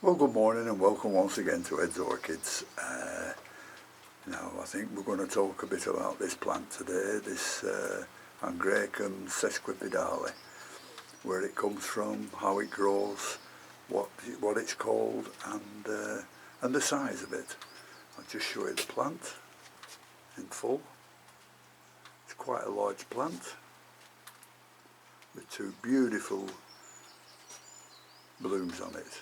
Well, good morning and welcome once again to Ed's Orchids. Now I think we're going to talk a bit about this plant today, this Angraecum sesquipedale, where it comes from, how it grows, what it's called, and the size of it. I'll just show you the plant in full. It's quite a large plant with two beautiful blooms on it.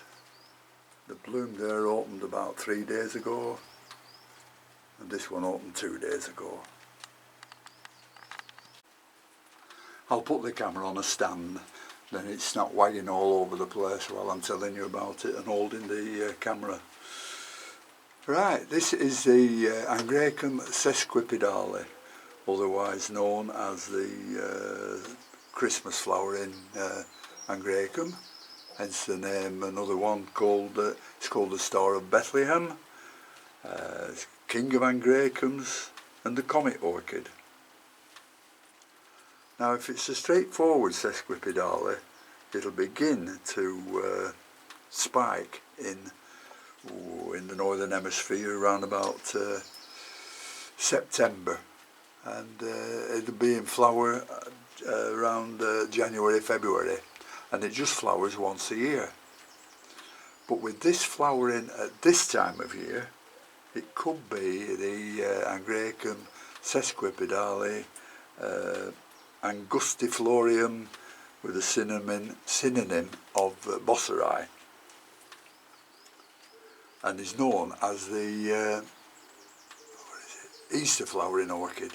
The bloom there opened about 3 days ago, and this one opened 2 days ago. I'll put the camera on a stand, then it's not wagging all over the place while I'm telling you about it and holding the camera. Right, this is the Angraecum sesquipedale, otherwise known as the Christmas flowering Angraecum. Hence the name. Another one called it's called the Star of Bethlehem, King of Angraecums, and the Comet Orchid. Now, if it's a straightforward sesquipedale, it'll begin to spike in the northern hemisphere around about September, and it'll be in flower around January, February. And it just flowers once a year. But with this flowering at this time of year, it could be the Angraecum sesquipedale, angustiflorium, with a synonym of bosseri, and is known as the Easter flowering orchid.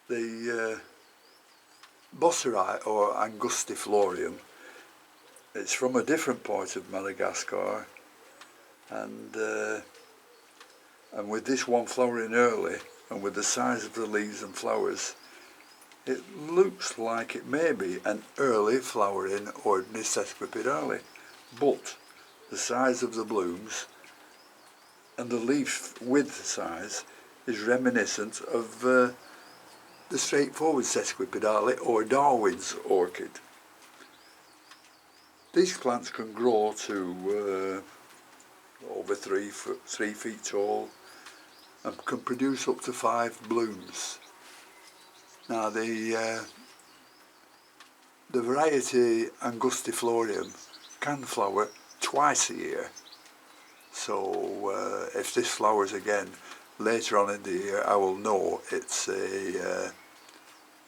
The bosseri, or angustiflorium, it's from a different part of Madagascar, and with this one flowering early, and with the size of the leaves and flowers, it looks like it may be an early flowering ordinary sesquipedale, but the size of the blooms and the leaf width size is reminiscent of the straightforward sesquipedale, or Darwin's orchid. These plants can grow to over 3 feet tall and can produce up to 5 blooms. Now the variety angustiflorium can flower twice a year, so if this flowers again later on in the year, I will know it's a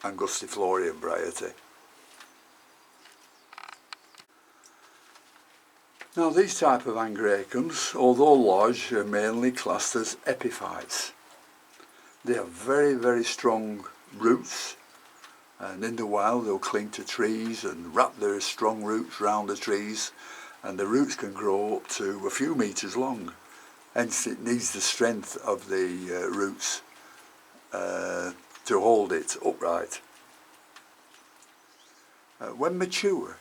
angustiflorium variety. Now, these type of Angraecums, although large, are mainly classed as epiphytes. They have very, very strong roots, and in the wild they'll cling to trees and wrap their strong roots round the trees, and the roots can grow up to a few meters long. Hence it needs the strength of the roots to hold it upright. When mature,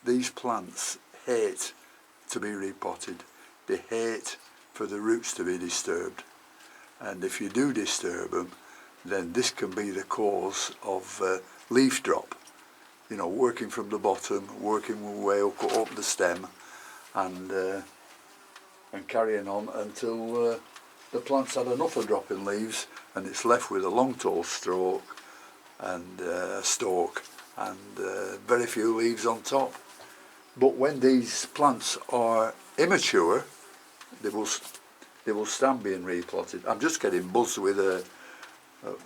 these plants hate to be repotted. They hate for the roots to be disturbed, and if you do disturb them, then this can be the cause of leaf drop. You know, working from the bottom, working your way up the stem, and carrying on until the plant's had enough of dropping leaves and it's left with a long tall stalk and stalk and very few leaves on top. But when these plants are immature, they will stand being replotted. I'm just getting buzzed with a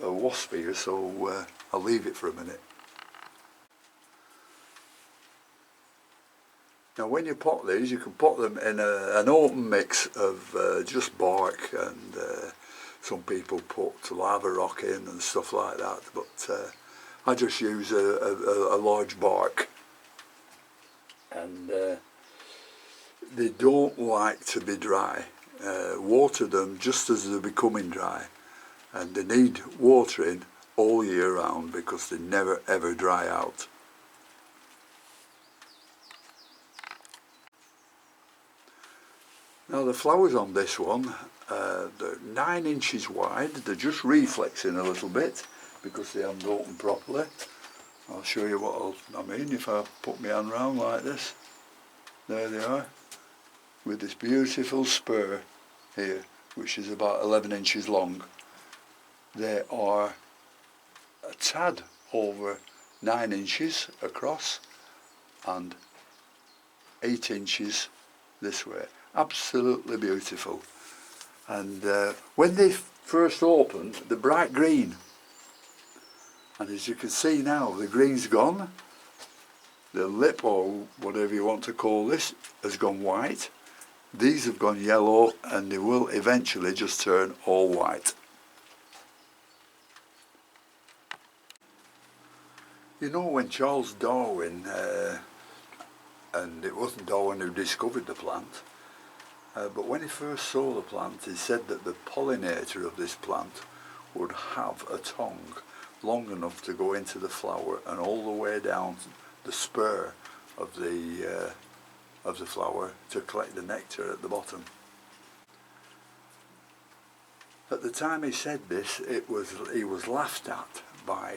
wasp here, so I'll leave it for a minute. Now, when you pot these, you can pot them in an open mix of just bark, and some people put lava rock in and stuff like that, but I just use a large bark. And they don't like to be dry. Water them just as they're becoming dry, and they need watering all year round because they never ever dry out. Now, the flowers on this one, they're 9 inches wide. They're just reflexing a little bit because they haven't opened properly. I'll show you what I mean if I put my hand round like this. There they are, with this beautiful spur here, which is about 11 inches long. They are a tad over 9 inches across and 8 inches this way. Absolutely beautiful. And when they first opened, they're bright green. And as you can see now, the green's gone. The lip, or whatever you want to call this, has gone white. These have gone yellow, and they will eventually just turn all white. You know, when Charles Darwin, and it wasn't Darwin who discovered the plant, but when he first saw the plant, he said that the pollinator of this plant would have a tongue long enough to go into the flower and all the way down the spur of the flower to collect the nectar at the bottom. At the time he said this, he was laughed at by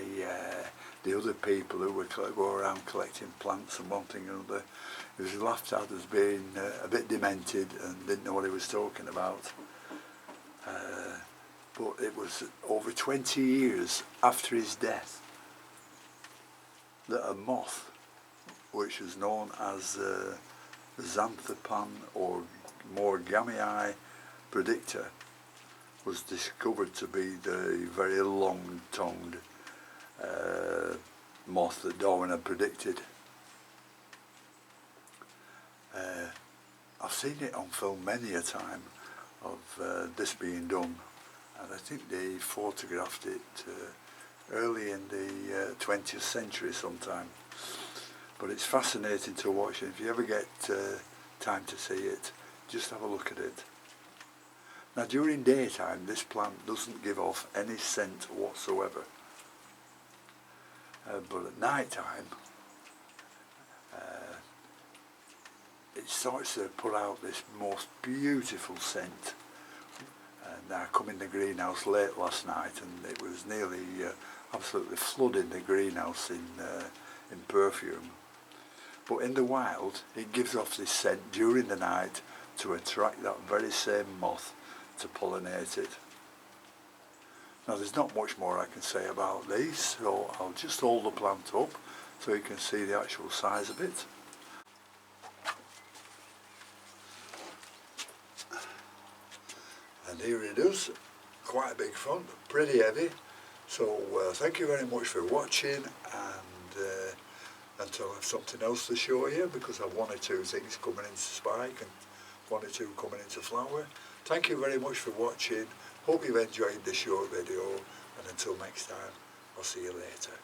the other people who would go around collecting plants and one thing and another. He was laughed at as being a bit demented and didn't know what he was talking about. But it was over 20 years after his death that a moth, which is known as Xanthopan or more Gamii predictor, was discovered to be the very long-tongued moth that Darwin had predicted. I've seen it on film many a time of this being done, and I think they photographed it early in the 20th century sometime. But it's fascinating to watch, and if you ever get time to see it, just have a look at it. Now during daytime this plant doesn't give off any scent whatsoever, but at night time it starts to put out this most beautiful scent. And I come in the greenhouse late last night and it was nearly absolutely flooding the greenhouse in perfume. But in the wild it gives off this scent during the night to attract that very same moth to pollinate it. Now there's not much more I can say about these, so I'll just hold the plant up so you can see the actual size of it. And here it is, quite a big front, pretty heavy. So thank you very much for watching, and until I have something else to show you, because I have one or two things coming into spike and one or two coming into flower. Thank you very much for watching. Hope you've enjoyed this short video, and until next time, I'll see you later.